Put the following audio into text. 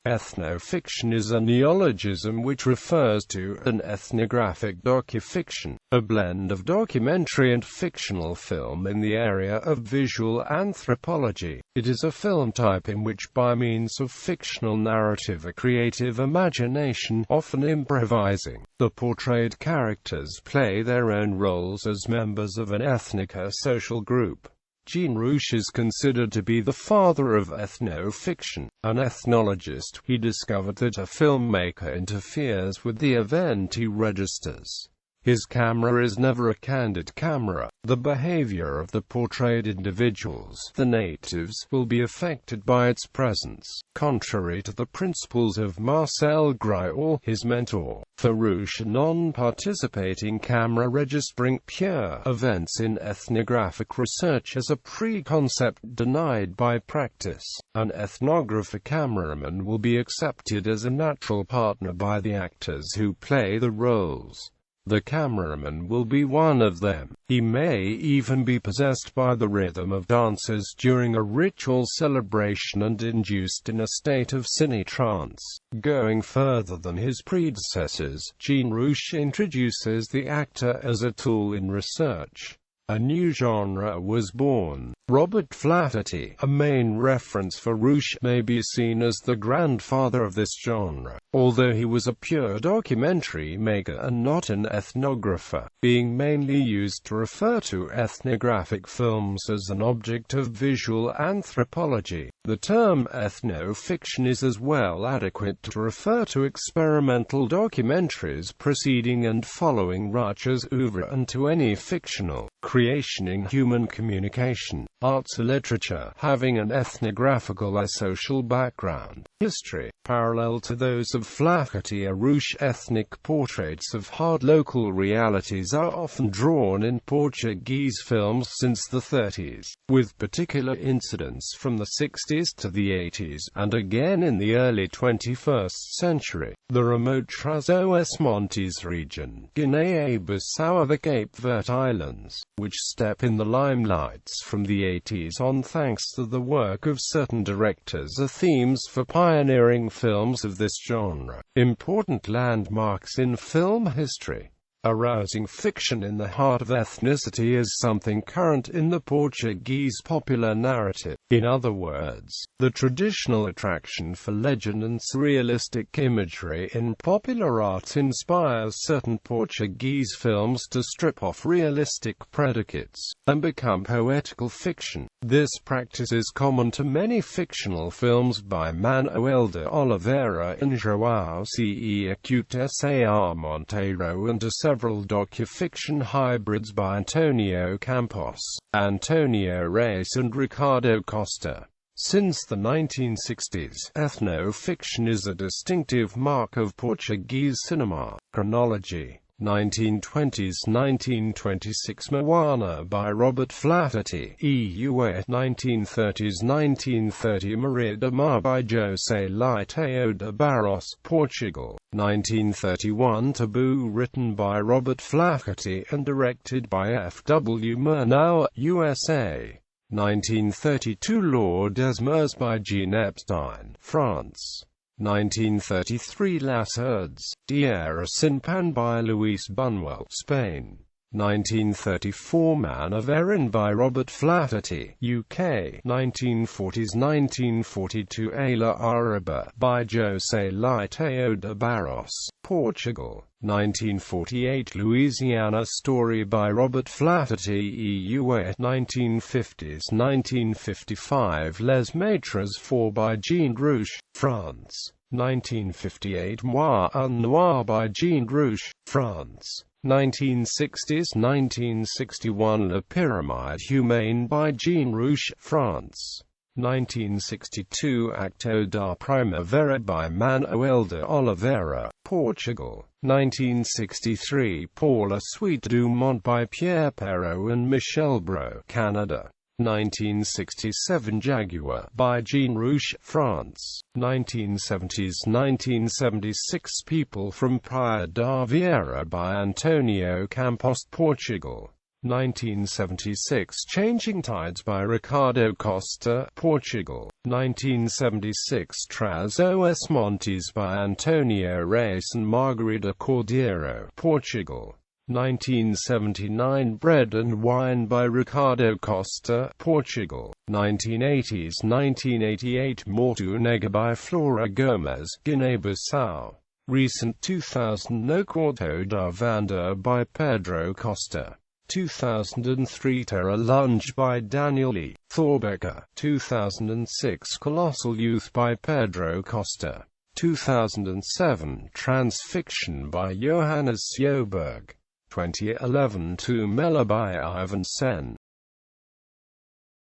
Ethnofiction is a neologism which refers to an ethnographic docufiction, a blend of documentary and fictional film in the area of visual anthropology. It is a film type in which, by means of fictional narrative, a creative imagination, often improvising, the portrayed characters play their own roles as members of an ethnic or social group. Rouch is considered to be the father of ethnofiction. An ethnologist, he discovered that a filmmaker interferes with the event he registers. His camera is never a candid camera. The behavior of the portrayed individuals, the natives, will be affected by its presence. Contrary to the principles of Marcel Gréault, his mentor, for Rouch, a non-participating camera registering pure events in ethnographic research is a preconcept denied by practice. An ethnographic cameraman will be accepted as a natural partner by the actors who play the roles. The cameraman will be one of them. He may even be possessed by the rhythm of dancers during a ritual celebration and induced in a state of cine-trance. Going further than his predecessors, Rouch introduces the actor as a tool in research. A new genre was born. Robert Flaherty, a main reference for Rouch, may be seen as the grandfather of this genre, although he was a pure documentary maker and not an ethnographer, being mainly used to refer to ethnographic films as an object of visual anthropology. The term ethnofiction is as well adequate to refer to experimental documentaries preceding and following Rouch's oeuvre and to any fictional creation in human communication, arts or literature, having an ethnographical or social background. History, parallel to those of Flaherty or Rouch, ethnic portraits of hard local realities are often drawn in Portuguese films since the 30s, with particular incidents from the 60s to the 80s, and again in the early 21st century. The remote Trás-os-Montes region, Guinea-Bissau or the Cape Verde Islands, which step in the limelights from the 80s on thanks to the work of certain directors, are themes for pioneering films of this genre. Important landmarks in film history. Arousing fiction in the heart of ethnicity is something current in the Portuguese popular narrative. In other words, the traditional attraction for legend and surrealistic imagery in popular art inspires certain Portuguese films to strip off realistic predicates and become poetical fiction. This practice is common to many fictional films by Manuel de Oliveira and João César Monteiro, and to several docufiction hybrids by Antonio Campos, Antonio Reis and Ricardo Costa. Since the 1960s, ethnofiction is a distinctive mark of Portuguese cinema. Chronology: 1920s 1926 Moana by Robert Flaherty, EUA. 1930s 1930 Maria de Mar by José Leitão de Barros, Portugal. 1931 Taboo, written by Robert Flaherty and directed by F.W. Murnau, USA. 1932 Lord Esmers by Jean Epstein, France. 1933 Las Herdes, Tierra sin Pan by Luis Buñuel, Spain. 1934 Man of Erin by Robert Flaherty, UK. 1940s 1942 Ayla Araba by José Leitão de Barros, Portugal. 1948 Louisiana Story by Robert Flaherty, EUA. 1950s 1955 Les Maîtres 4 by Jean Rouch, France. 1958 Moi un Noir by Jean Rouch, France. 1960s 1961 La Pyramide Humaine by Jean Rouch, France. 1962 Acto da Primavera by Manuel de Oliveira, Portugal. 1963 Paula Suite du Monde by Pierre Perrault and Michel Brault, Canada. 1967 Jaguar by Jean Rouch, France. 1970s 1976 People from Praia da Vieira by Antonio Campos, Portugal. 1976 Changing Tides by Ricardo Costa, Portugal. 1976 Tras os Montes by Antonio Reis and Margarida Cordeiro, Portugal. 1979 Bread and Wine by Ricardo Costa, Portugal. 1980s-1988 Morto Negro by Flora Gomes, Guinea-Bissau. Recent 2000 No Quarto da Vanda by Pedro Costa. 2003 Terra Lunge by Daniel Lee, Thorbecke. 2006 Colossal Youth by Pedro Costa. 2007 Transfiction by Johannes Sjoberg. 2011 To Mela by Ivan Sen.